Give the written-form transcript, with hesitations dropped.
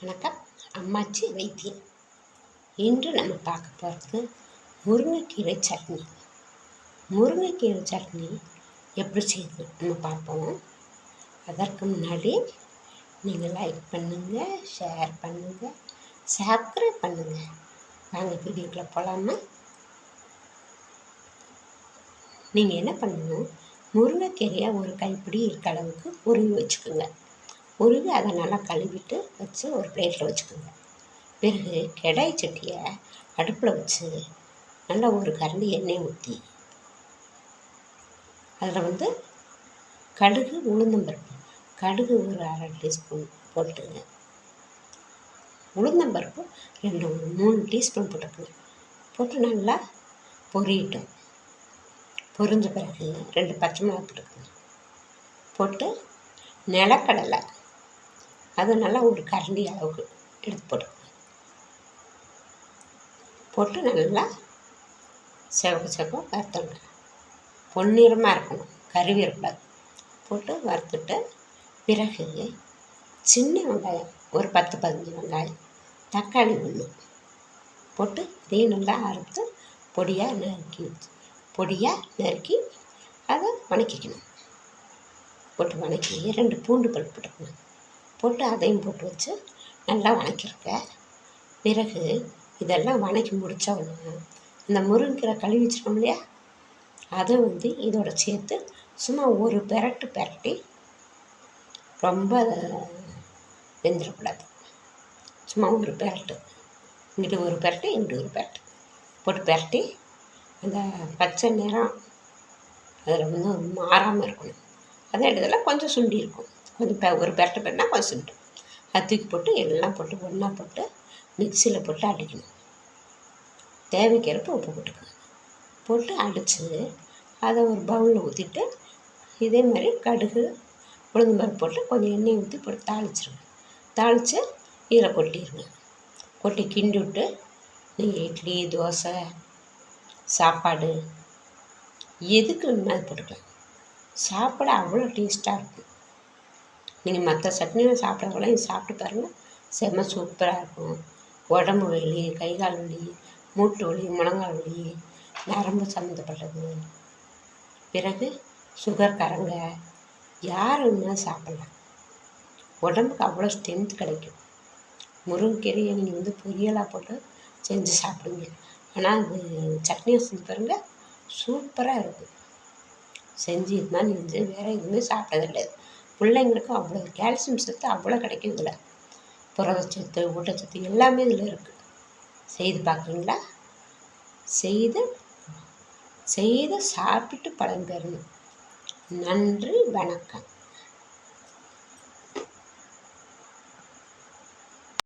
வணக்கம். அம்மாச்சி வைத்தியம். இன்று நம்ம பார்க்க போகிறது முருங்கைக்கீரை சட்னி. முருங்கைக்கீரை சட்னி எப்படி செய்யுது நம்ம பார்ப்போம். அதற்கு முன்னாடி நீங்கள் லைக் பண்ணுங்கள், ஷேர் பண்ணுங்கள், சப்ஸ்கிரைப் பண்ணுங்கள். வாங்க வீடியோக்குள்ளே போகலாமா? நீங்கள் என்ன பண்ணணும், முருங்கைக்கீரையை ஒரு கைப்பிடி இருக்க அளவுக்கு உருவி வச்சுக்கோங்க. உருவி அதை நல்லா கழுவிட்டு வச்சு ஒரு பிளேட்டில் வச்சுக்கோங்க. பிறகு கடாய் சட்டியை அடுப்பில் வச்சு நல்லா ஒரு கரண்டி எண்ணெய் ஊற்றி அதில் கடுகு, உளுந்தம்பருப்பு, கடுகு ஒரு அரை டீஸ்பூன் போட்டுங்க. உளுந்தம்பருப்பு ஒரு 3 டீஸ்பூன் போட்டுக்கோங்க. போட்டு நல்லா பொரியட்டும். பொரிஞ்ச பிறகு 2 பச்சை மிளகாய் போட்டுக்கோங்க. போட்டு நிலக்கடலை அது நல்லா ஒரு கரண்டி அளவுக்கு எடுத்து போட்டுக்கோங்க. போட்டு நல்லா செவக்க வறுத்துங்க. பொன்னிறமாக இருக்கணும், கருவிடக்கூடாது. போட்டு வறுத்துட்டு பிறகு சின்ன வெங்காயம் ஒரு 10-15 வெங்காயம், தக்காளி 1 போட்டு இதையும் நல்லா அறுத்து பொடியாக நறுக்கி அதை வணக்கிக்கணும். போட்டு வணக்கி 2 பூண்டு பல் போட்டுக்கணும். போட்டு அதையும் போட்டு வச்சு நல்லா வணக்கிருக்க. பிறகு இதெல்லாம் வணக்கி முடித்த உடனே இந்த முருங்கைக்கீரை கழுவி வச்சுருக்கோம் இல்லையா, அதை இதோட சேர்த்து சும்மா ஒரு பெரட்டி, ரொம்ப வெந்துடக்கூடாது. சும்மா ஒரு பெரட்டு, இங்கிட்டு ஒரு பெரட்டு, இங்கிட்டு ஒரு பெரட்டு போட்டு பெரட்டி அந்த பச்சை நிறம் அதில் மாறாமல் இருக்கணும். அதே இடத்துல கொஞ்சம் சுண்டி இருக்கும். கொஞ்சம் ஒரு பெரட்டு பெரட்டினா கொஞ்சம் சுண்டு. அதை தூக்கி போட்டு எல்லாம் போட்டு ஒன்றா போட்டு மிக்சியில் போட்டு அடிக்கணும். தேவைக்கேற்ப உப்பு போட்டுக்கணும். போட்டு அடித்து அதை ஒரு பவுலில் ஊற்றிட்டு இதே மாதிரி கடுகு, உளுந்தம்பருப்பு போட்டு கொஞ்சம் எண்ணெய் ஊற்றி போட்டு தாளிச்சிருங்க. தாளித்து இதில் கொட்டிடுங்க. கொட்டி கிண்டி விட்டு நீங்கள் இட்லி, தோசை, சாப்பாடு எதுக்கு வேணுமோ அது போட்டுக்கலாம். சாப்பிட அவ்வளோ டேஸ்ட்டாக இருக்கும். நீங்கள் மற்ற சட்னியில் சாப்பிட்றவங்களாம் இது சாப்பிட்டு பாருங்கள், செம்ம சூப்பராக இருக்கும். உடம்பு வலி, கை கால் வலி, மூட்டு வலி, முழங்கால் வலி, நரம்பு சம்மந்தப்பட்டது, பிறகு சுகர்காரங்க யார் வேணுமாலும் சாப்பிட்லாம். உடம்புக்கு அவ்வளோ ஸ்ட்ரென்த் கிடைக்கும். முருங்கைக்கீரையை நீங்கள் பொரியலாக போட்டு செஞ்சு சாப்பிடுங்க. ஆனால் அது சட்னியை செஞ்சு பாருங்கள், சூப்பராக இருக்கும். செஞ்சு இது மாதிரி வேறு எதுவுமே சாப்பிட்டதில்லை. பிள்ளைங்களுக்கும் அவ்வளோ கால்சியம் சத்து அவ்வளோ கிடைக்கும். இதில் புரதச்சத்து, ஊட்டச்சத்து எல்லாமே இதில் இருக்குது. செய்து பார்க்குறீங்களா? செய்து சாப்பிட்டு பலன் பெறணும். நன்றி, வணக்கம்.